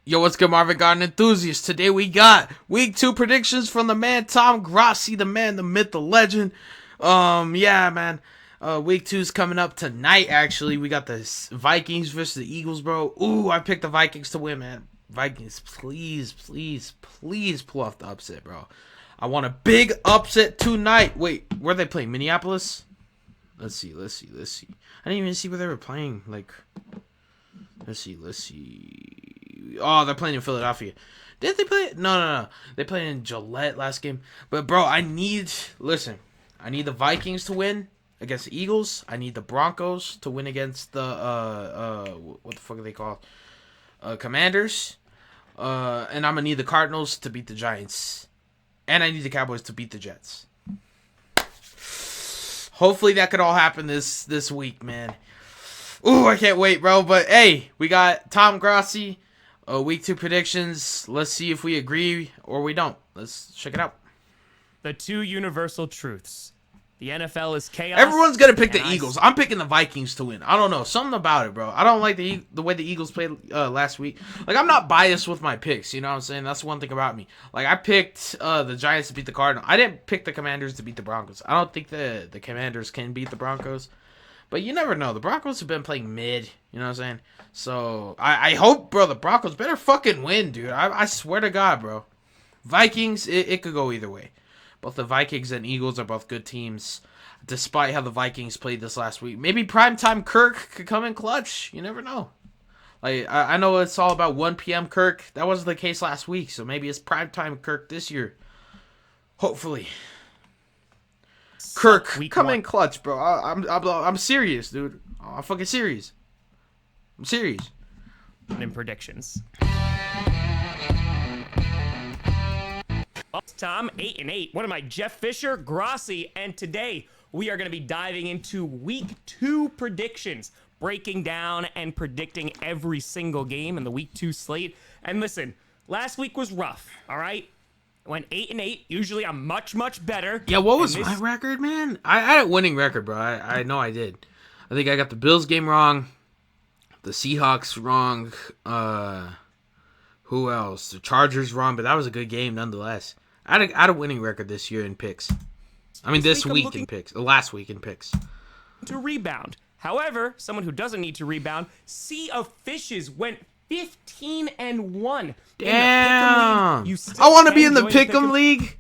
Yo, what's good, Marvin Garden enthusiasts? Today we got week 2 predictions from the man Tom Grossi, the man, the myth, the legend. Yeah, man. Week 2 is coming up tonight. Actually, we got the Vikings versus the Eagles, bro. Ooh, I picked the Vikings to win, man. Vikings, please, please, please pull off the upset, bro. I want a big upset tonight. Wait, where are they playing? Minneapolis? Let's see. I didn't even see where they were playing. Like, let's see. Oh, they're playing in Philadelphia. Did they play? No. They played in Gillette last game. But, bro, I need the Vikings to win against the Eagles. I need the Broncos to win against the, what the fuck are they called? Commanders. And I'm going to need the Cardinals to beat the Giants. And I need the Cowboys to beat the Jets. Hopefully that could all happen this week, man. Ooh, I can't wait, bro. But, hey, we got Tom Grossi. Week 2 predictions. Let's see if we agree or we don't. Let's check it out. The two universal truths. The NFL is chaos. Everyone's going to pick the Eagles. I'm picking the Vikings to win. I don't know. Something about it, bro. I don't like the way the Eagles played last week. Like, I'm not biased with my picks. You know what I'm saying? That's one thing about me. Like, I picked the Giants to beat the Cardinals. I didn't pick the Commanders to beat the Broncos. I don't think the Commanders can beat the Broncos. But you never know. The Broncos have been playing mid. You know what I'm saying? So, I hope, bro, the Broncos better fucking win, dude. I swear to God, bro. Vikings, it could go either way. Both the Vikings and Eagles are both good teams, despite how the Vikings played this last week. Maybe primetime Kirk could come in clutch. You never know. Like, I know it's all about 1 p.m. Kirk. That wasn't the case last week, so maybe it's primetime Kirk this year. Hopefully. Kirk, come in clutch, bro. I'm serious, dude. I'm fucking serious. I'm serious. In predictions. Tom, 8-8. What am I, Jeff Fisher, Grossi, and today we are going to be diving into week 2 predictions, breaking down and predicting every single game in the week 2 slate. And listen, last week was rough, all right? I went 8-8. Usually I'm much better. Yeah, what was my record, man? I had a winning record, bro. I know I did. I think I got the Bills game wrong, the Seahawks wrong, who else? The Chargers wrong, but that was a good game nonetheless. I had a winning record this year in picks. I mean, this week in picks. Last week in picks. To rebound. However, someone who doesn't need to rebound, Sea of Fishes went 15-1. Damn. I want to be in the Pick'em League.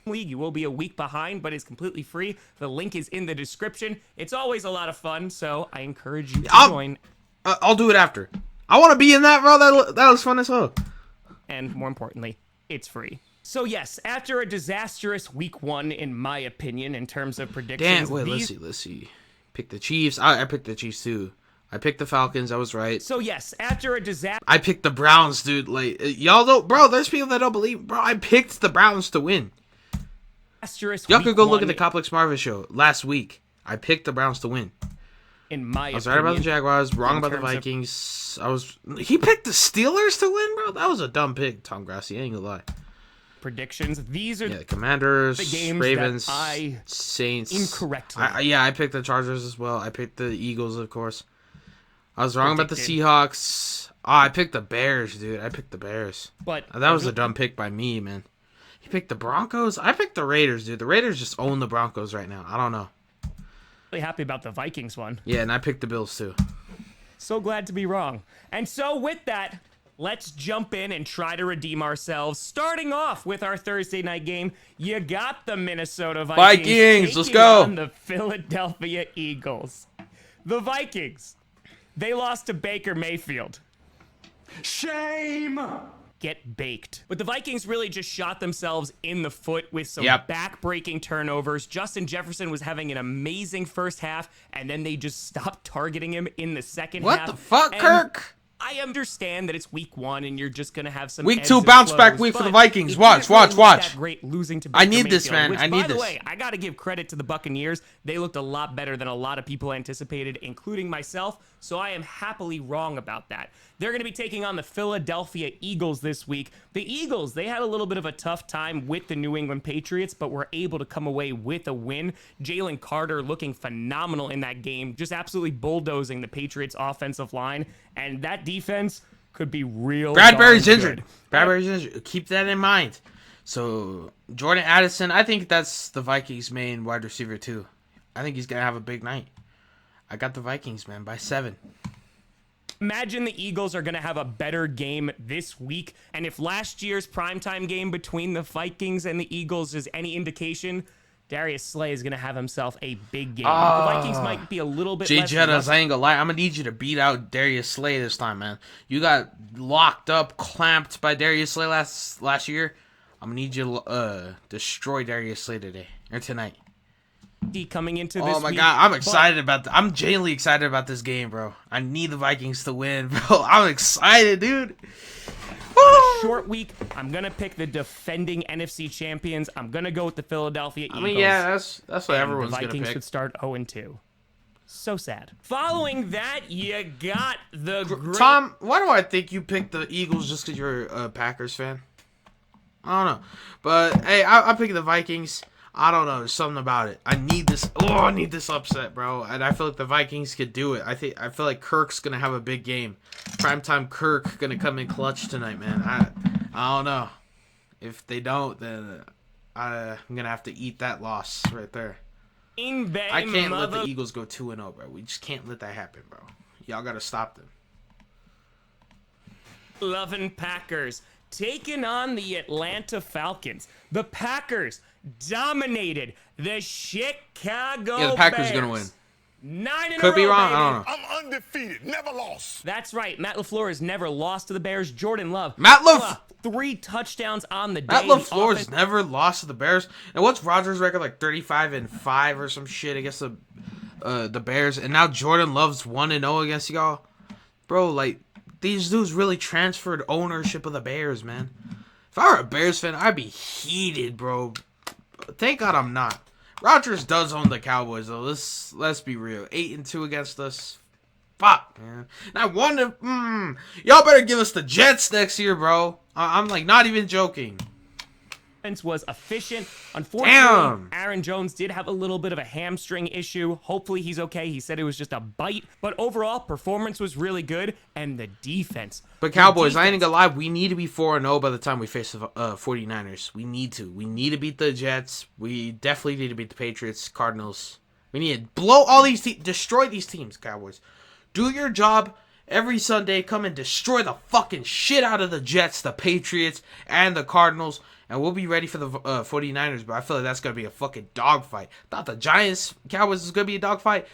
You will be a week behind, but it's completely free. The link is in the description. It's always a lot of fun, so I encourage you to join. I'll do it after. I want to be in that, bro. That was fun as hell. And more importantly, it's free. So yes, after a disastrous week 1, in my opinion, in terms of predictions. Damn, wait, let's see. Pick the Chiefs. I picked the Chiefs too. I picked the Falcons. I was right. So yes, after a disaster. I picked the Browns, dude. Like, y'all don't, bro. There's people that don't believe, bro. I picked the Browns to win. Y'all could go look at the Complex Marvin show last week. I picked the Browns to win. In my opinion, I was right about the Jaguars, wrong about the Vikings. He picked the Steelers to win, bro. That was a dumb pick, Tom Grossi. I ain't gonna lie. Predictions. These are the Commanders, the games Ravens, that I Saints. Incorrectly. I picked the Chargers as well. I picked the Eagles, of course. I was wrong about the Seahawks. I picked the Bears, dude. I picked the Bears. But that was a dumb pick by me, man. He picked the Broncos. I picked the Raiders, dude. The Raiders just own the Broncos right now. I don't know. Really happy about the Vikings one. Yeah, and I picked the Bills too. So glad to be wrong. And so with that, let's jump in and try to redeem ourselves. Starting off with our Thursday night game, you got the Minnesota Vikings. Let's go. On the Philadelphia Eagles. The Vikings, they lost to Baker Mayfield. Shame! Get baked. But the Vikings really just shot themselves in the foot with some back-breaking turnovers. Justin Jefferson was having an amazing first half, and then they just stopped targeting him in the second half. What the fuck, Kirk? I understand that it's week 1 and you're just going to have some week 2 bounce back week for the Vikings. Watch. Great losing to I need this, man. I need this. By the way, I got to give credit to the Buccaneers. They looked a lot better than a lot of people anticipated, including myself. So I am happily wrong about that. They're going to be taking on the Philadelphia Eagles this week. The Eagles, they had a little bit of a tough time with the New England Patriots, but were able to come away with a win. Jalen Carter looking phenomenal in that game, just absolutely bulldozing the Patriots offensive line. And that defense could be real. Bradbury's darn injured. good. Bradbury's injured. Keep that in mind. So Jordan Addison, I think that's the Vikings' main wide receiver too. I think he's gonna have a big night. I got the Vikings, man, by 7. Imagine the Eagles are going to have a better game this week. And if last year's primetime game between the Vikings and the Eagles is any indication, Darius Slay is going to have himself a big game. The Vikings might be a little bit Jay less Jettas, rusty. I ain't gonna lie. I'm gonna need you to beat out Darius Slay this time, man. You got locked up, clamped by Darius Slay last year. I'm gonna need you to destroy Darius Slay today or tonight. Coming into this Oh my week, god, I'm but excited I'm genuinely excited about this game, bro. I need the Vikings to win, bro. I'm excited, dude. short week, I'm going to pick the defending NFC champions. I'm going to go with the Philadelphia Eagles. I mean, yeah, that's what and everyone's the gonna Vikings pick. could start 0-2. So sad. Following that, you got the great... Tom, why do I think you picked the Eagles just because you're a Packers fan? I don't know, but hey, I picked the Vikings. I don't know. There's something about it. I need this. Oh, I need this upset, bro. And I feel like the Vikings could do it. I feel like Kirk's gonna have a big game. Primetime Kirk gonna come in clutch tonight, man. I don't know. If they don't, then I'm gonna have to eat that loss right there. I can't let the Eagles go 2-0, bro. We just can't let that happen, bro. Y'all gotta stop them. Loving Packers taking on the Atlanta Falcons. The Packers dominated the Chicago Yeah, the Packers Bears. Gonna win. 9 in Could a be row, wrong. baby. I don't know. I'm undefeated, never lost. That's right. Matt LaFleur has never lost to the Bears. Jordan Love. Matt LaFleur. 3 touchdowns on the day. Matt The LaFleur's offense- never lost to the Bears. And what's Rodgers' record? Like 35-5 or some shit against the Bears. And now Jordan Love's 1-0 against y'all. Bro, like, these dudes really transferred ownership of the Bears, man. If I were a Bears fan, I'd be heated, bro. Thank God I'm not. Rodgers does own the Cowboys, though. Let's be real. 8-2 against us. Fuck, man. And I wonder, y'all better give us the Jets next year, bro. I'm like not even joking. was efficient. Unfortunately, Damn. Aaron Jones did have a little bit of a hamstring issue. Hopefully he's okay. He said it was just a bite. But overall, performance was really good. And the defense. But Cowboys, I ain't gonna lie, we need to be 4-0 by the time we face the 49ers. We need to. We need to beat the Jets. We definitely need to beat the Patriots, Cardinals. We need to blow all these teams, destroy these teams, Cowboys. Do your job every Sunday. Come and destroy the fucking shit out of the Jets, the Patriots, and the Cardinals. And we'll be ready for the 49ers, but I feel like that's going to be a fucking dogfight. Thought the Giants, Cowboys was going to be a dogfight.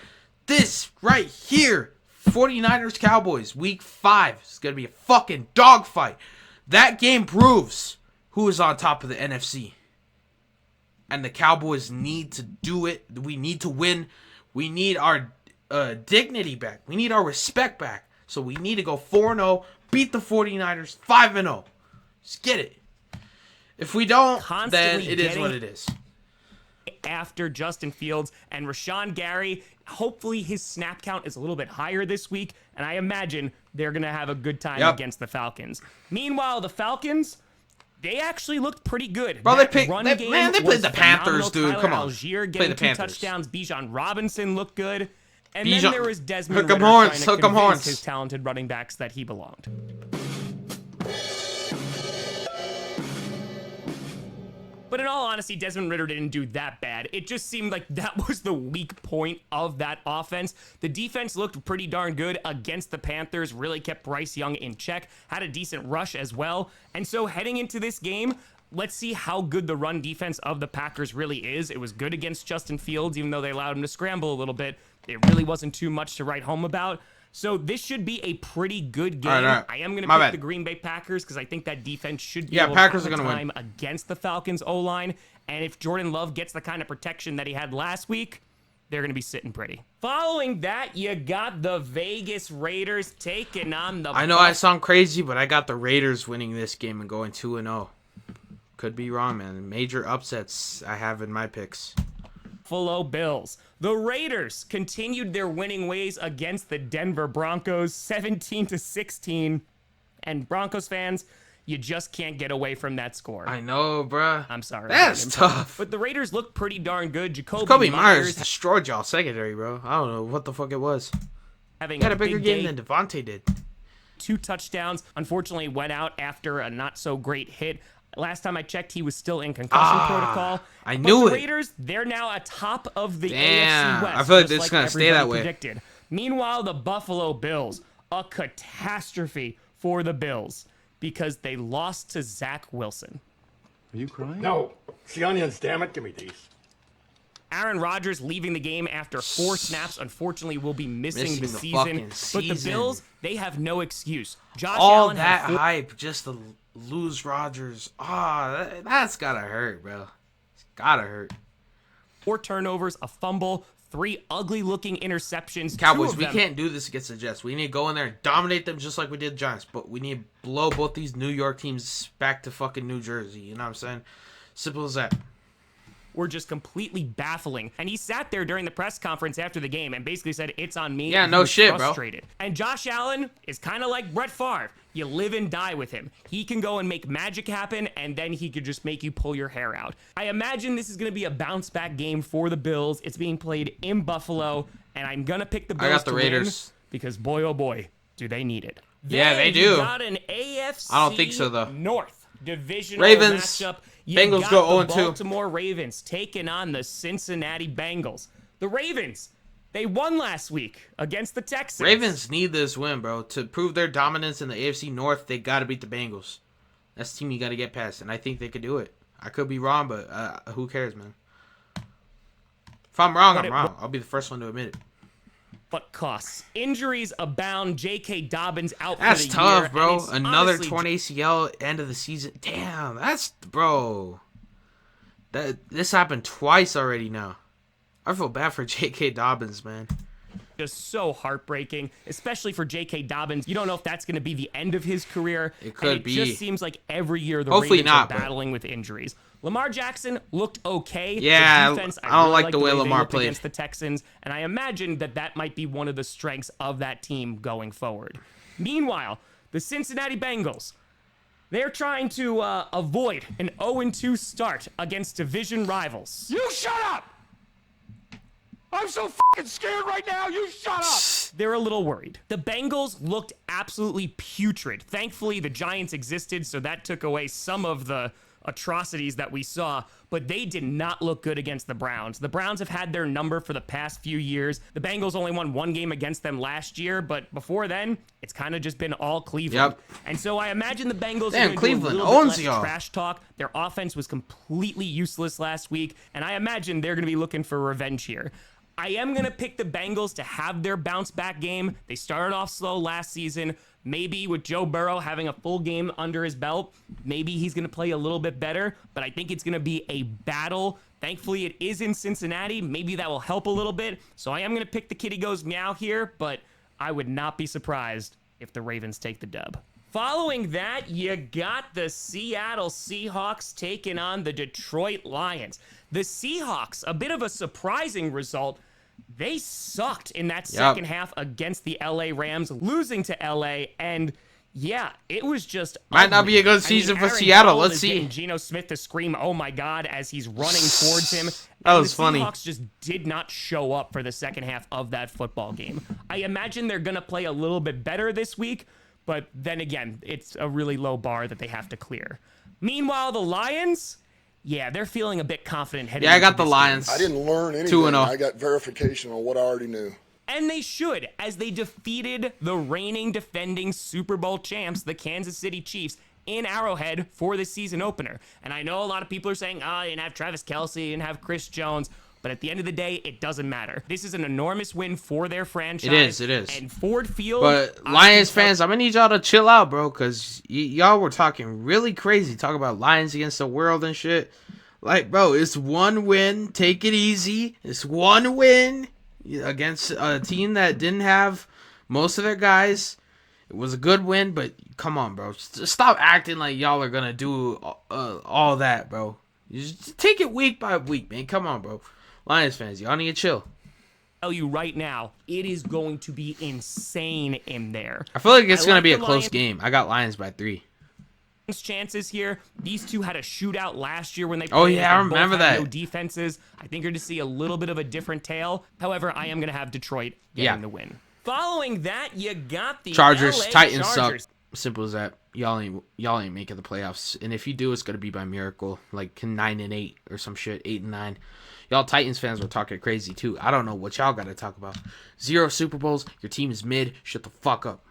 This right here, 49ers, Cowboys, week 5, is going to be a fucking dogfight. That game proves who is on top of the NFC. And the Cowboys need to do it. We need to win. We need our dignity back. We need our respect back. So we need to go 4-0, beat the 49ers 5-0. Just get it. If we don't, then it is what it is. After Justin Fields and Rashawn Gary, hopefully his snap count is a little bit higher this week, and I imagine they're going to have a good time against the Falcons. Meanwhile, the Falcons, they actually looked pretty good. Bro, That they run played game the was Panthers, phenomenal. dude. Tyler Come on. Algier Play getting the 2 Panthers. touchdowns. Bijan Robinson looked good. And Bijan- then there was Desmond Hook 'em Ridder horns, trying to hook 'em convince horns. his talented running backs that he belonged. But in all honesty, Desmond Ridder didn't do that bad. It just seemed like that was the weak point of that offense. The defense looked pretty darn good against the Panthers, really kept Bryce Young in check, had a decent rush as well. And so heading into this game, let's see how good the run defense of the Packers really is. It was good against Justin Fields, even though they allowed him to scramble a little bit. It really wasn't too much to write home about. So this should be a pretty good game. All right. I am going to My pick bad. the Green Bay Packers because I think that defense should be Yeah, able Packers to have are a gonna time against the Falcons O-line. And if Jordan Love gets the kind of protection that he had last week, they're going to be sitting pretty. Following that, you got the Vegas Raiders taking on the I know I sound crazy, but I got the Raiders winning this game and going 2-0. Could be wrong, man. Major upsets I have in my picks. Buffalo Bills. The Raiders continued their winning ways against the Denver Broncos, 17-16. And Broncos fans, you just can't get away from that score. I know, bruh. I'm sorry. That's tough. But the Raiders look pretty darn good. Jacoby Myers destroyed y'all secondary, bro. I don't know what the fuck it was. having He had a bigger big game day. than Devontae did. 2 touchdowns. Unfortunately, went out after a not-so-great hit. Last time I checked, he was still in concussion protocol. I knew the it. Raiders, they're now atop of the Damn, AFC West. I feel like just this is gonna stay that way. predicted. Meanwhile, the Buffalo Bills, a catastrophe for the Bills because they lost to Zach Wilson. Are you crying? No. It's the onions, damn it. Give me these. Aaron Rodgers leaving the game after 4 snaps, unfortunately, will be missing the fucking But the season. Bills, they have no excuse. Josh All Allen that had 4 hype just to lose Rodgers. That's gotta hurt, bro. It's gotta hurt. 4 turnovers, a fumble, 3 ugly-looking interceptions. 2 Cowboys, of we them- can't do this against the Jets. We need to go in there and dominate them just like we did the Giants. But we need to blow both these New York teams back to fucking New Jersey. You know what I'm saying? Simple as that. were just completely baffling. And he sat there during the press conference after the game and basically said, it's on me. Yeah, And he no was shit, bro. frustrated. And Josh Allen is kind of like Brett Favre. You live and die with him. He can go and make magic happen, and then he could just make you pull your hair out. I imagine this is going to be a bounce-back game for the Bills. It's being played in Buffalo, and I'm going to pick the Bills I got the to Raiders. win because, boy, oh boy, do they need it. Yeah, Then they you do. got an AFC I don't think so, though. North divisional Ravens. matchup. You Bengals got go the 0-2. Baltimore Ravens taking on the Cincinnati Bengals. The Ravens, they won last week against the Texans. Ravens need this win, bro. To prove their dominance in the AFC North, they got to beat the Bengals. That's the team you got to get past, and I think they could do it. I could be wrong, but who cares, man? If I'm wrong, I'm wrong. I'll be the first one to admit it. But costs. Injuries abound. J.K. Dobbins out That's for the tough, year. bro. And it's Another honestly torn ACL end of the season. Damn, that's bro. This happened twice already now. I feel bad for J.K. Dobbins, man. just so heartbreaking, especially for J.K. Dobbins. You don't know if that's going to be the end of his career. It could and be. It just seems like every year the Hopefully Ravens not, are but- battling with injuries. Lamar Jackson looked okay. Yeah, The defense, I don't really like the way they Lamar looked played. against the Texans, and I imagine that might be one of the strengths of that team going forward. Meanwhile, the Cincinnati Bengals, they're trying to avoid an 0-2 start against division rivals. You shut up! I'm so fucking scared right now. You shut up! They're a little worried. The Bengals looked absolutely putrid. Thankfully, the Giants existed, so that took away some of the atrocities that we saw, but they did not look good against the Browns. The Browns have had their number for the past few years. The Bengals only won one game against them last year, but before then, it's kind of just been all Cleveland. Yep. And so I imagine the Bengals Damn, are going to do a Cleveland little bit owns less y'all. trash talk. Their offense was completely useless last week, and I imagine they're going to be looking for revenge here. I am going to pick the Bengals to have their bounce-back game. They started off slow last season. Maybe with Joe Burrow having a full game under his belt, maybe he's going to play a little bit better, but I think it's going to be a battle. Thankfully, it is in Cincinnati. Maybe that will help a little bit. So I am going to pick the kitty goes meow here, but I would not be surprised if the Ravens take the dub. Following that, you got the Seattle Seahawks taking on the Detroit Lions. The Seahawks, a bit of a surprising result. They sucked in that second half against the LA Rams, losing to LA, and yeah, it was just Might not ugly. be a good I mean, season for Aaron Seattle. Donald Let's is see. getting Geno Smith to scream, "Oh my God," as he's running towards him. That And was the funny. Seahawks just did not show up for the second half of that football game. I imagine they're going to play a little bit better this week, but then again, it's a really low bar that they have to clear. Meanwhile, the Lions, yeah, they're feeling a bit confident heading Yeah, I into got the this Lions. I didn't learn anything. 2-0. I got verification on what I already knew. And they should, as they defeated the reigning defending Super Bowl champs, the Kansas City Chiefs, in Arrowhead for the season opener. And I know a lot of people are saying, you didn't have Travis Kelce, you didn't have Chris Jones. But at the end of the day, it doesn't matter. This is an enormous win for their franchise. It is. And Ford Field. But I Lions think fans, I'm gonna need y'all to chill out, bro, because y'all were talking really crazy, talking about Lions against the world and shit. Like, bro, it's one win. Take it easy. It's one win against a team that didn't have most of their guys. It was a good win, but come on, bro. Just stop acting like y'all are gonna do all that, bro. You just take it week by week, man. Come on, bro. Lions fans, y'all need to chill. tell you right now, it is going to be insane in there. I feel like it's I gonna like be a the close Lions. game. I got Lions by 3. Chances here. These two had a shootout last year when they Oh, played. yeah, I They both remember had that. No defenses. I think you're to see a little bit of a different tale. However, I am going to have Detroit getting the win. Following that, you got the Chargers, LA Titans Chargers. suck. Simple as that. Y'all ain't making the playoffs. And if you do, it's gonna be by miracle, like 9-8 or some shit, 8-9. Y'all Titans fans were talking crazy too. I don't know what y'all got to talk about. 0 Super Bowls. Your team is mid. Shut the fuck up.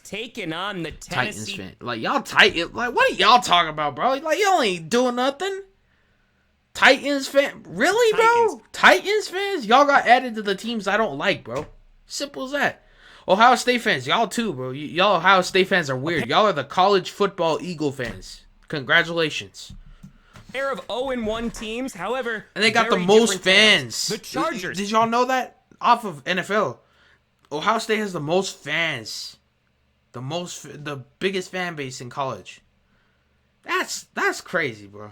Taking on the Titans Tennessee. fan. Like y'all like what are y'all talking about, bro? Like y'all ain't doing nothing. Titans fan, really, bro? Titans fans, y'all got added to the teams I don't like, bro. Simple as that. Ohio State fans, y'all too, bro. Y'all Ohio State fans are weird. Y'all are the college football Eagle fans. Congratulations. Pair of 0-1 teams, however, And they got the very most different fans. tales. The Chargers. Did y'all know that? Off of NFL, Ohio State has the most fans. The biggest fan base in college. That's crazy, bro.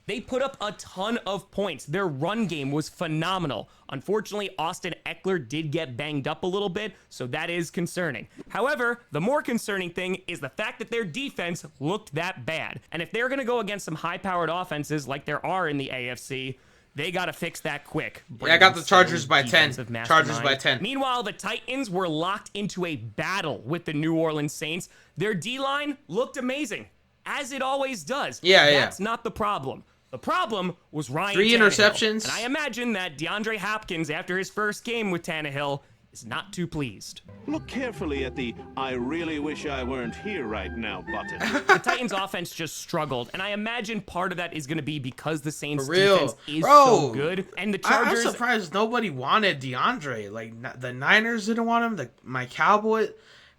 They put up a ton of points. Their run game was phenomenal. Unfortunately, Austin Eckler did get banged up a little bit, so that is concerning. However, the more concerning thing is the fact that their defense looked that bad. And if they're going to go against some high-powered offenses like there are in the AFC, they got to fix that quick. Yeah, I got the Chargers by 10. Defensive Chargers by mastermind. 10. Meanwhile, the Titans were locked into a battle with the New Orleans Saints. Their D-line looked amazing, as it always does. Yeah. That's not the problem. The problem was Ryan 3 Tannehill. interceptions. And I imagine that DeAndre Hopkins, after his first game with Tannehill, is not too pleased. Look carefully at the "I really wish I weren't here right now" button. The Titans' offense just struggled, and I imagine part of that is going to be because the Saints' For real. defense is Bro, so good, and the Chargers. I'm surprised nobody wanted DeAndre. Like, the Niners didn't want him. My Cowboys.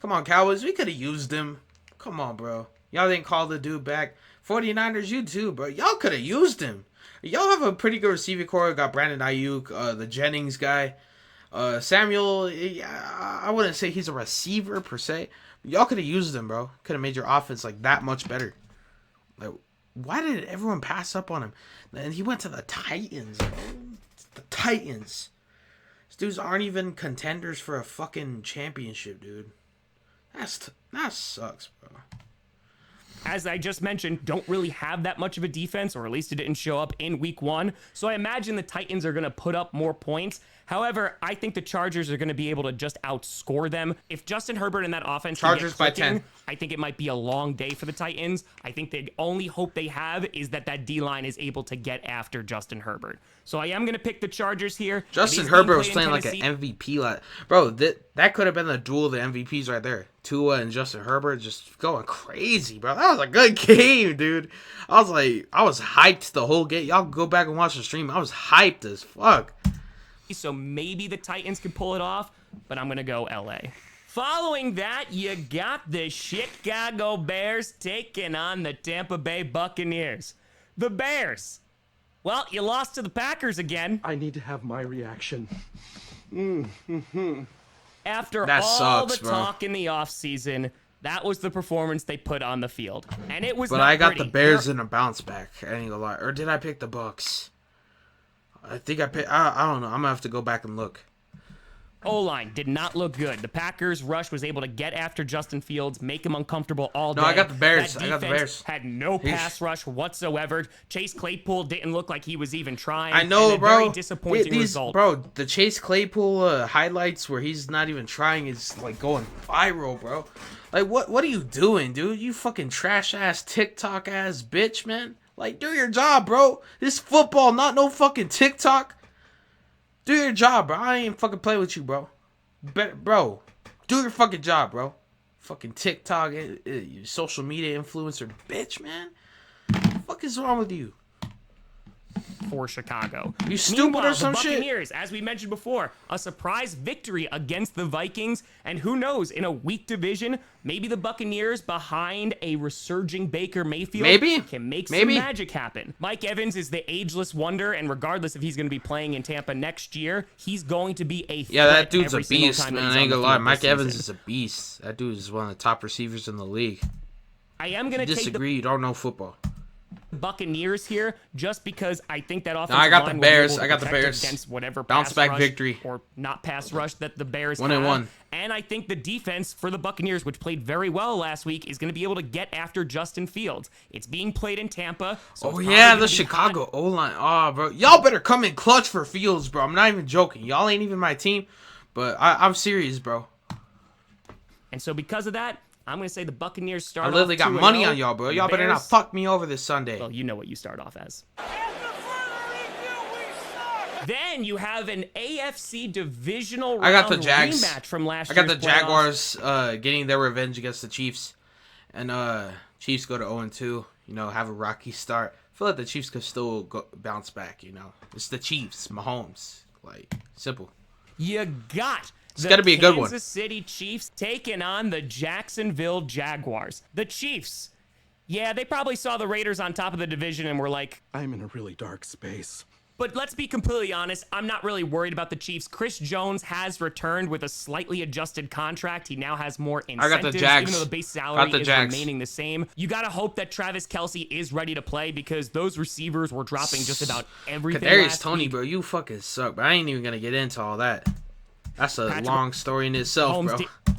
Come on, Cowboys. We could have used him. Come on, bro. Y'all didn't call the dude back. 49ers, you too, bro. Y'all could have used him. Y'all have a pretty good receiving core. Got Brandon Ayuk, the Jennings guy. Samuel, I wouldn't say he's a receiver per se. Y'all could have used him, bro. Could have made your offense like that much better. Like, why did everyone pass up on him? And he went to the Titans, bro. The Titans. These dudes aren't even contenders for a fucking championship, dude. That sucks, bro. As I just mentioned, don't really have that much of a defense, or at least it didn't show up in week 1. So I imagine the Titans are going to put up more points. However, I think the Chargers are going to be able to just outscore them. If Justin Herbert and that offense Chargers by 10. I think it might be a long day for the Titans. I think the only hope they have is that D-line is able to get after Justin Herbert. So I am going to pick the Chargers here. Justin Herbert was playing like an MVP. Bro, that could have been the duel of the MVPs right there. Tua and Justin Herbert just going crazy, bro. That was a good game, dude. I was hyped the whole game. Y'all go back and watch the stream. I was hyped as fuck. So maybe the Titans can pull it off, but I'm going to go LA. Following that, you got the Chicago Bears taking on the Tampa Bay Buccaneers. The Bears. Well, you lost to the Packers again. I need to have my reaction. After That all sucks, the bro. talk in the offseason, that was the performance they put on the field. And it was But not I got pretty. the Bears in a bounce back. I ain't gonna lie. Or did I pick the Bucks? I think I picked. I don't know. I'm gonna have to go back and look. O-line did not look good. The Packers' rush was able to get after Justin Fields, make him uncomfortable all day. No, I got the Bears. That I got the defense Bears. had no pass rush whatsoever. Chase Claypool didn't look like he was even trying. I know, and a bro. Very disappointing result. Bro, the Chase Claypool highlights where he's not even trying is like going viral, bro. Like, what are you doing, dude? You fucking trash ass TikTok ass bitch, man. Like, do your job, bro. This football, not no fucking TikTok. Do your job, bro. I ain't fucking play with you, bro. Bro, do your fucking job, bro. Fucking TikTok, social media influencer, bitch, man. What the fuck is wrong with you? For Chicago. You stupid Meanwhile, or some the shit? Buccaneers, as we mentioned before, a surprise victory against the Vikings, and who knows, in a weak division, maybe the Buccaneers behind a resurging Baker Mayfield can make some magic happen. Mike Evans is the ageless wonder, and regardless if he's going to be playing in Tampa next year, he's going to be a threat that dude's a every single beast, time that man. he's I on ain't the gonna lie. field Mike this Evans season. is a beast. That dude is one of the top receivers in the league. I am going to take the Disagree. You don't know football. Buccaneers here just because I think that offensive I got line the will be Bears. able to I got the protect Bears. against whatever Bounce pass back rush victory. or not pass rush that the Bears 1-1. have. And I think the defense for the Buccaneers, which played very well last week, is going to be able to get after Justin Fields. It's being played in Tampa. So Oh it's yeah, probably the gonna be hot. Chicago O-line. Oh, bro, y'all better come in clutch for Fields, bro. I'm not even joking. Y'all ain't even my team, But I'm serious, bro. And so because of that, I'm going to say the Buccaneers start I literally off got money 2-0. on y'all, bro. The Y'all better not Bears- fuck me over this Sunday. Well, you know what you start off as. Then you have an AFC divisional round I got the Jags. rematch from last I year's got the playoffs. Jaguars getting their revenge against the Chiefs. And Chiefs go to 0-2, you know, have a rocky start. I feel like the Chiefs could still bounce back, you know. It's the Chiefs, Mahomes. Like, simple. You got It's got to be a good one. Kansas City Chiefs taking on the Jacksonville Jaguars. The Chiefs, yeah, they probably saw the Raiders on top of the division and were like, I'm in a really dark space. but let's be completely honest, I'm not really worried about the Chiefs. Chris Jones has returned with a slightly adjusted contract. He now has more incentives, got the Jags. even though the base salary is Jags. remaining the same. You got to hope that Travis Kelce is ready to play because those receivers were dropping just about everything Kadarius last Toney, week. bro, you fucking suck. But I ain't even going to get into all that. That's a Patrick long story in itself, Mahomes bro.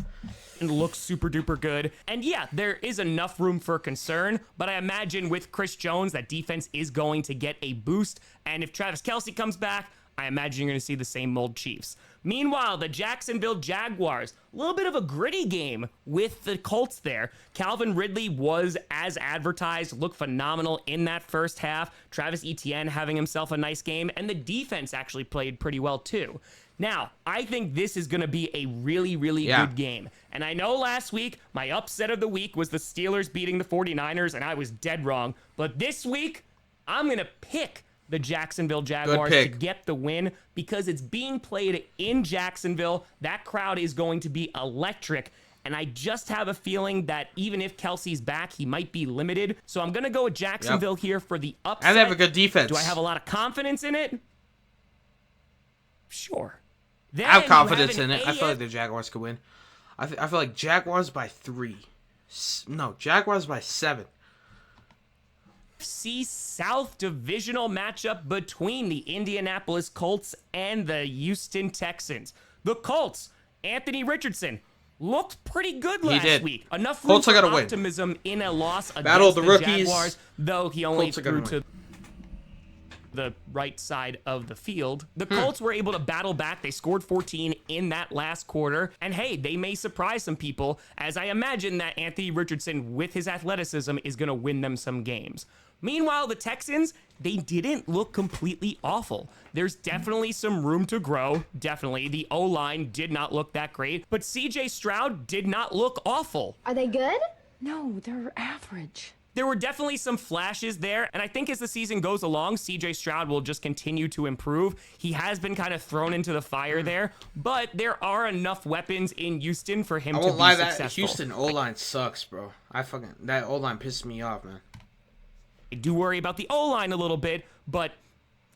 and looks super duper good. And yeah, there is enough room for concern, but I imagine with Chris Jones, that defense is going to get a boost. And if Travis Kelce comes back, I imagine you're going to see the same old Chiefs. Meanwhile, the Jacksonville Jaguars, a little bit of a gritty game with the Colts there. Calvin Ridley was, as advertised, looked phenomenal in that first half. Travis Etienne having himself a nice game, and the defense actually played pretty well too. Now, I think this is going to be a really, really good game. And I know last week, my upset of the week was the Steelers beating the 49ers, and I was dead wrong. But this week, I'm going to pick the Jacksonville Jaguars to get the win because it's being played in Jacksonville. That crowd is going to be electric. And I just have a feeling that even if Kelsey's back, he might be limited. So I'm going to go with Jacksonville here for the upset. And they have a good defense. Do I have a lot of confidence in it? Sure. Then I have confidence you in have it. an I feel like the Jaguars could win. I feel like Jaguars by 3. No, Jaguars by 7. AFC South divisional matchup between the Indianapolis Colts and the Houston Texans. The Colts, Anthony Richardson, looked pretty good last week. Enough room Colts are for gonna win. optimism in a loss Battle of against the the rookies. Jaguars, though he only Colts are threw gonna to the right side of the field. The Colts were able to battle back. They scored 14 in that last quarter. And hey, they may surprise some people, as I imagine that Anthony Richardson, with his athleticism, is going to win them some games. Meanwhile, the Texans, they didn't look completely awful. There's definitely some room to grow. Definitely. The O-line did not look that great, but CJ Stroud did not look awful. Are they good? No, they're average. There were definitely some flashes there, and I think as the season goes along, CJ Stroud will just continue to improve. He has been kind of thrown into the fire there, but there are enough weapons in Houston for him to be successful. I won't lie, that Houston O-line sucks, bro. That O-line pissed me off, man. I do worry about the O-line a little bit, but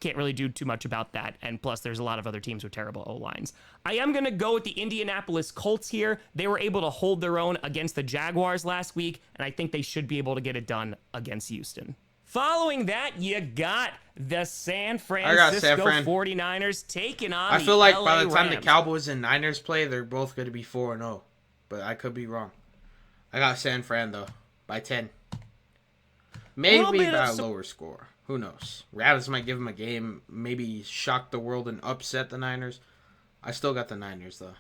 can't really do too much about that. And plus, there's a lot of other teams with terrible O-lines. I am going to go with the Indianapolis Colts here. They were able to hold their own against the Jaguars last week, and I think they should be able to get it done against Houston. Following that, you got the San Francisco 49ers taking on the I feel like LA by the time the Rams. Cowboys and Niners play, they're both going to be 4-0. But I could be wrong. I got San Fran, though, by 10. Maybe by a lower score. Who knows? Rams might give them a game, maybe shock the world and upset the Niners. I still got the Niners, though.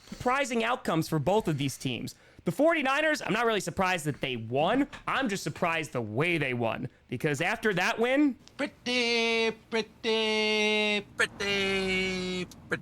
Surprising outcomes for both of these teams. The 49ers, I'm not really surprised that they won. I'm just surprised the way they won. Because after that win... Pretty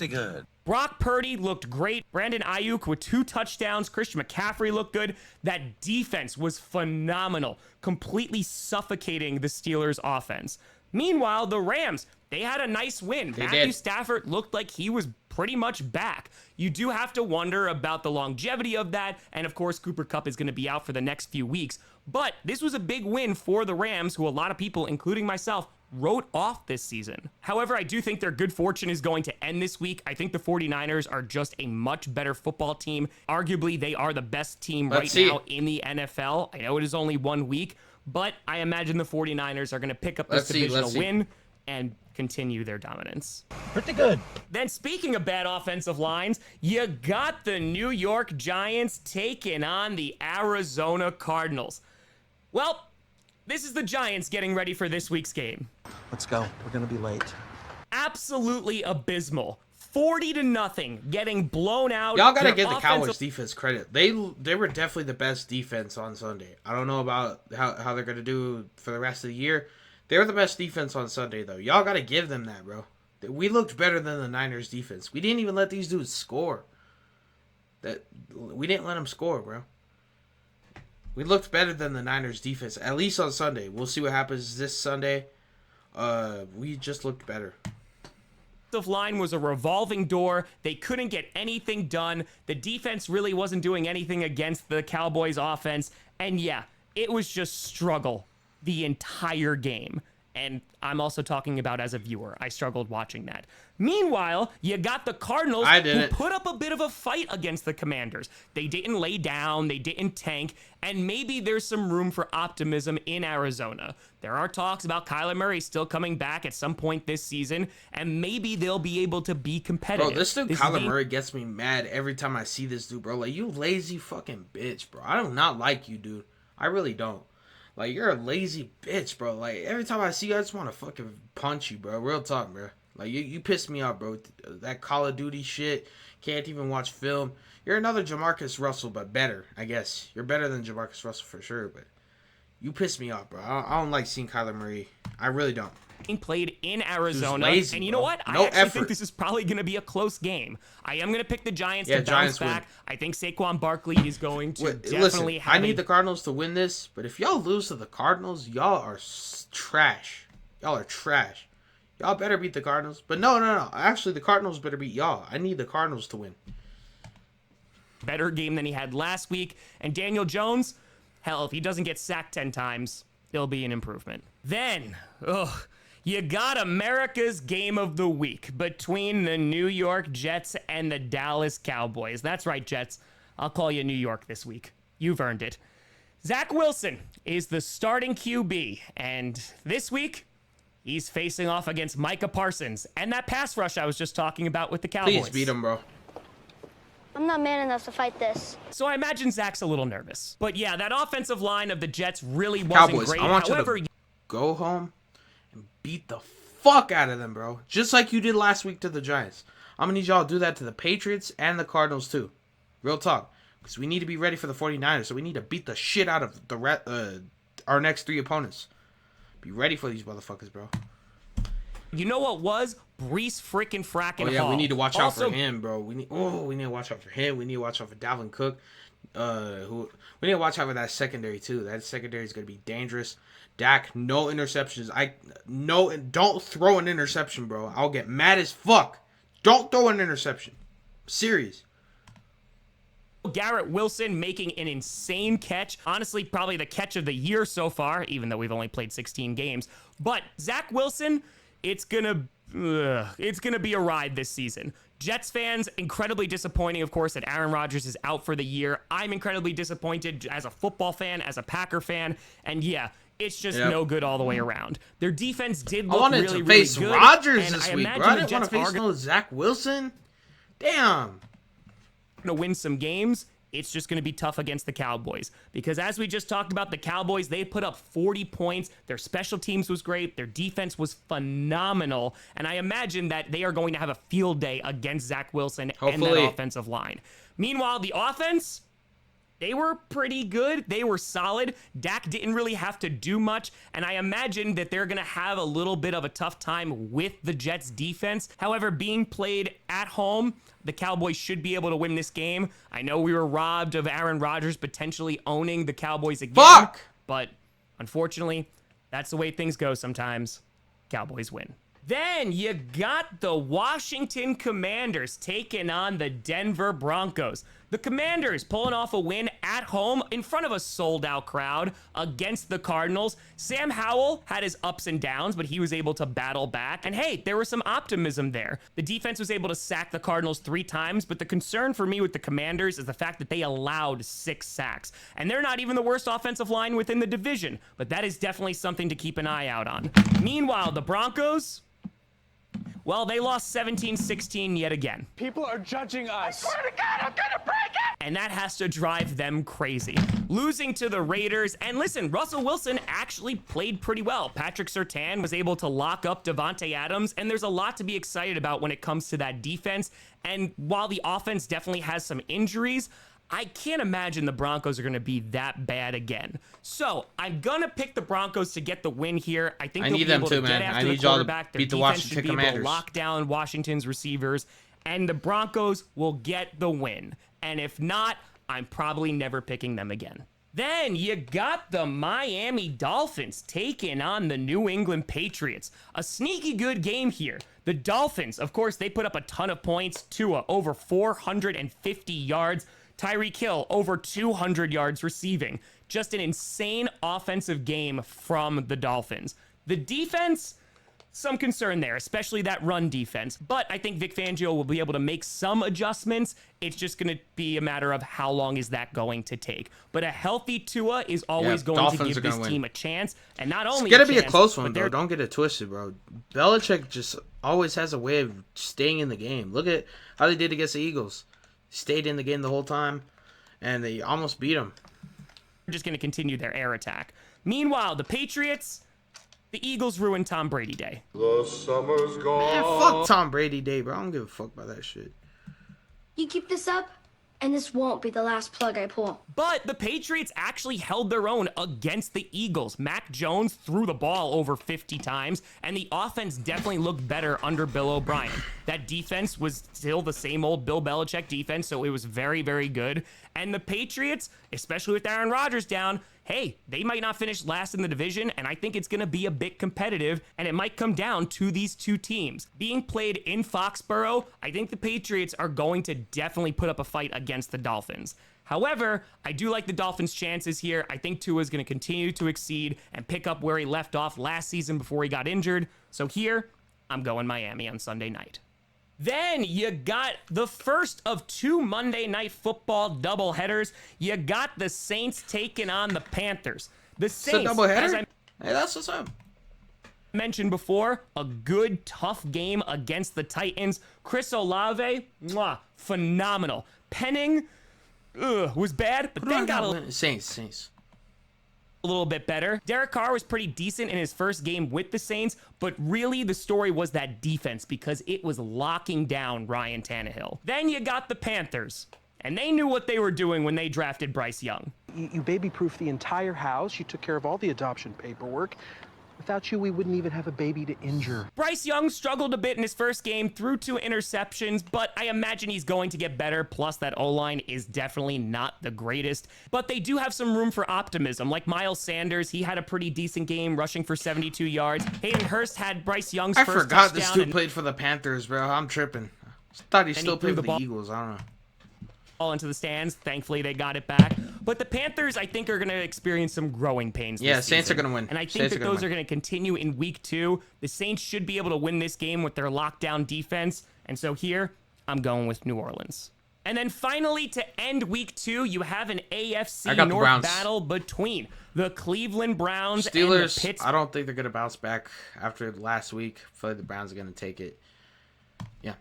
good. Brock Purdy looked great. Brandon Ayuk with 2 touchdowns. Christian McCaffrey looked good. That defense was phenomenal, completely suffocating the Steelers' offense. Meanwhile, the Rams, they had a nice win. Matthew Stafford looked like he was pretty much back. You do have to wonder about the longevity of that, and of course, Cooper Kupp is going to be out for the next few weeks. But this was a big win for the Rams, who a lot of people, including myself, wrote off this season. However, I do think their good fortune is going to end this week. I think the 49ers are just a much better football team. Arguably, they are the best team now in the NFL. I know it is only 1 week, but I imagine the 49ers are going to pick up this divisional win and continue their dominance. Pretty good. Then speaking of bad offensive lines, you got the New York Giants taking on the Arizona Cardinals. Well, this is the Giants getting ready for this week's game. Let's go. We're going to be late. Absolutely abysmal. 40-0, getting blown out. Y'all gotta Their give the Cowboys offensive- defense credit. They were definitely the best defense on Sunday. I don't know about how they're gonna do for the rest of the year. They were the best defense on Sunday though. Y'all gotta give them that, bro. We looked better than the Niners defense. We didn't even let these dudes score. We didn't let them score, bro. We looked better than the Niners defense, at least on Sunday. We'll see what happens this Sunday. We just looked better. Line was a revolving door. They couldn't get anything done. The defense really wasn't doing anything against the Cowboys offense. And yeah, it was just struggle the entire game. And I'm also talking about as a viewer. I struggled watching that. Meanwhile, you got the Cardinals who put up a bit of a fight against the Commanders. They didn't lay down, they didn't tank, and maybe there's some room for optimism in Arizona. There are talks about Kyler Murray still coming back at some point this season, and maybe they'll be able to be competitive. Bro, this dude Kyler Murray gets me mad every time I see this dude, bro. Like, you lazy fucking bitch, bro. I do not like you, dude. I really don't. Like, you're a lazy bitch, bro. Like, every time I see you, I just want to fucking punch you, bro. Real talk, bro. Like, you piss me off, bro. That Call of Duty shit. Can't even watch film. You're another Jamarcus Russell, but better, I guess. You're better than Jamarcus Russell for sure, but you piss me off, bro. I don't like seeing Kyler Murray. I really don't. Played in Arizona, lazy, and you know what? No I actually effort. think this is probably going to be a close game. I am going to pick the Giants to bounce back. I think Saquon Barkley is going to definitely have. I need the Cardinals to win this, but if y'all lose to the Cardinals, y'all are trash. Y'all are trash. Y'all better beat the Cardinals. But no. Actually, the Cardinals better beat y'all. I need the Cardinals to win. Better game than he had last week. And Daniel Jones, hell, if he doesn't get sacked 10 times, it'll be an improvement. Then, you got America's game of the week between the New York Jets and the Dallas Cowboys. That's right, Jets. I'll call you New York this week. You've earned it. Zach Wilson is the starting QB, and this week, he's facing off against Micah Parsons and that pass rush I was just talking about with the Cowboys. Please beat him, bro. I'm not man enough to fight this. So I imagine Zach's a little nervous. But yeah, that offensive line of the Jets really wasn't Cowboys, great. I want However, you to go home and beat the fuck out of them, bro. Just like you did last week to the Giants. I'm going to need y'all to do that to the Patriots and the Cardinals, too. Real talk. Because we need to be ready for the 49ers, so we need to beat the shit out of our next three opponents. Be ready for these motherfuckers, bro. you know what was? Brees freaking fracking Oh yeah, Hall. we need to watch out Also, for him, bro. We need to watch out for him. We need to watch out for Dalvin Cook. We need to watch out for that secondary too. That secondary is gonna be dangerous. Dak, no interceptions. Don't throw an interception, bro. I'll get mad as fuck. Don't throw an interception. Serious. Garrett Wilson making an insane catch. Honestly, probably the catch of the year so far, even though we've only played 16 games. But Zach Wilson, it's gonna be a ride this season. Jets fans, incredibly disappointing, of course, that Aaron Rodgers is out for the year. I'm incredibly disappointed as a football fan, as a Packer fan, and yeah, it's just no good all the way around. Their defense did look really, really good. I wanted to face Rodgers this week, bro. I didn't want to face no Zach Wilson. Damn. To win some games, it's just going to be tough against the Cowboys. Because as we just talked about, the Cowboys, they put up 40 points. Their special teams was great. Their defense was phenomenal. And I imagine that they are going to have a field day against Zach Wilson and that offensive line. Meanwhile, the offense, they were pretty good. They were solid. Dak didn't really have to do much. And I imagine that they're going to have a little bit of a tough time with the Jets defense. However, being played at home, the Cowboys should be able to win this game. I know we were robbed of Aaron Rodgers potentially owning the Cowboys again. But unfortunately, that's the way things go sometimes. Cowboys win. Then you got the Washington Commanders taking on the Denver Broncos. The Commanders pulling off a win at home in front of a sold-out crowd against the Cardinals. Sam Howell had his ups and downs, but he was able to battle back. And hey, there was some optimism there. The defense was able to sack the Cardinals 3 times, but the concern for me with the Commanders is the fact that they allowed 6 sacks. And they're not even the worst offensive line within the division, but that is definitely something to keep an eye out on. Meanwhile, the Broncos, Well, they lost 17-16 yet again. People are judging us. I swear to God, I'm gonna break it! And that has to drive them crazy. Losing to the Raiders, and listen, Russell Wilson actually played pretty well. Patrick Surtain was able to lock up Devontae Adams, and there's a lot to be excited about when it comes to that defense. And while the offense definitely has some injuries, I can't imagine the Broncos are going to be that bad again. So I'm going to pick the Broncos to get the win here. I think I they'll need be them able too, to man. get I after the need y'all to quarterback. Their beat the defense Washington should be able to Commanders. lock down Washington's receivers, and the Broncos will get the win. And if not, I'm probably never picking them again. Then you got the Miami Dolphins taking on the New England Patriots. A sneaky good game here. The Dolphins, of course, they put up a ton of points. Tua, over 450 yards. Tyreek Hill, over 200 yards receiving. Just an insane offensive game from the Dolphins. The defense, some concern there, especially that run defense. But I think Vic Fangio will be able to make some adjustments. It's just going to be a matter of how long is that going to take. But a healthy Tua is always going to Dolphins give are gonna this win. team a chance. And not only It's gonna be a chance, close but one, they're though. Don't get it twisted, bro. Belichick just always has a way of staying in the game. Look at how they did against the Eagles. Stayed in the game the whole time, and they almost beat them. just going to continue their air attack. Meanwhile, the Patriots, the Eagles ruined Tom Brady Day. The summer's gone. Man, fuck Tom Brady Day, bro. I don't give a fuck about that shit. You keep this up, and this won't be the last plug I pull. But the Patriots actually held their own against the Eagles. Mac Jones threw the ball over 50 times, and the offense definitely looked better under Bill O'Brien. That defense was still the same old Bill Belichick defense, so it was very, very good. And the Patriots, especially with Aaron Rodgers down, hey, they might not finish last in the division, and I think it's going to be a bit competitive, and it might come down to these two teams. Being played in Foxborough, I think the Patriots are going to definitely put up a fight against the Dolphins. However, I do like the Dolphins' chances here. I think Tua is going to continue to exceed and pick up where he left off last season before he got injured. So here, I'm going Miami on Sunday night. Then you got the first of two Monday Night Football doubleheaders. You got the Saints taking on the Panthers. The Saints, It's a doubleheader? as I Hey, that's what's up. mentioned before, a good, tough game against the Titans. Chris Olave, phenomenal. Penning, was bad, but then got a Saints. little bit better. Derek Carr was pretty decent in his first game with the Saints, but really the story was that defense because it was locking down Ryan Tannehill. Then you got the Panthers, and they knew what they were doing when they drafted Bryce Young. You baby-proofed the entire house. You took care of all the adoption paperwork. Without you, we wouldn't even have a baby to injure. Bryce Young struggled a bit in his first game, threw 2 interceptions, but I imagine he's going to get better. Plus, that O-line is definitely not the greatest. But they do have some room for optimism. Like Miles Sanders, he had a pretty decent game, rushing for 72 yards. Hayden Hurst had Bryce Young's I first forgot touchdown. this dude played for the Panthers, bro. I'm tripping. I thought he still threw played the for ball. the Eagles. I don't know. All into the stands. Thankfully, they got it back. But the Panthers, I think, are going to experience some growing pains. Yeah, this Saints season. are gonna win. And I think Saints that are gonna those are win. going to continue in week 2. The Saints should be able to win this game with their lockdown defense. And so here, I'm going with New Orleans. And then finally, to end week 2, you have an I AFC got the North Browns. battle between the Cleveland Browns and the Steelers, Pittsburgh I don't think they're going to bounce back after last week. I feel like the Browns are going to take it. Yeah.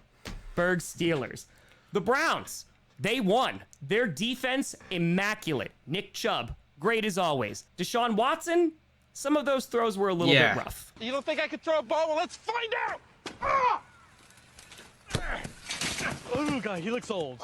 Steelers. The Browns, they won. Their defense, immaculate. Nick Chubb, great as always. Deshaun Watson, some of those throws were a little bit rough. You don't think I could throw a ball? Well, let's find out! Ah! Oh, God, he looks old.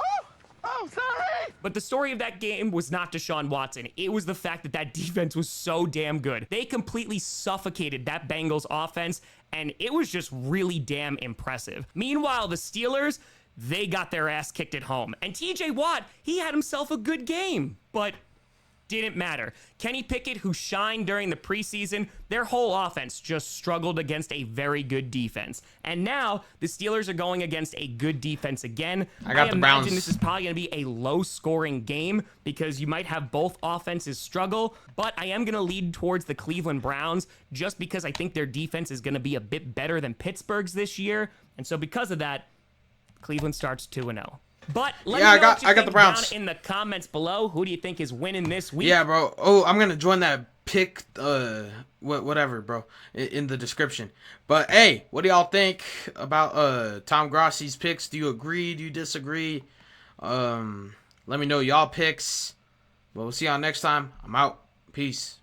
Oh, sorry! But the story of that game was not Deshaun Watson. It was the fact that that defense was so damn good. They completely suffocated that Bengals offense, and it was just really damn impressive. Meanwhile, the Steelers, they got their ass kicked at home. And TJ Watt, he had himself a good game, but didn't matter. Kenny Pickett, who shined during the preseason, their whole offense just struggled against a very good defense. And now the Steelers are going against a good defense again. I got the imagine Browns. this is probably going to be a low-scoring game because you might have both offenses struggle, but I am going to lead towards the Cleveland Browns just because I think their defense is going to be a bit better than Pittsburgh's this year. And so because of that, Cleveland starts 2-0. But let me know what you I got think the Browns. down in the comments below. Who do you think is winning this week? Yeah, bro. Oh, I'm going to join that pick whatever, bro, in the description. But hey, what do y'all think about Tom Grossi's picks? Do you agree? Do you disagree? Let me know y'all picks. But we'll see y'all next time. I'm out. Peace.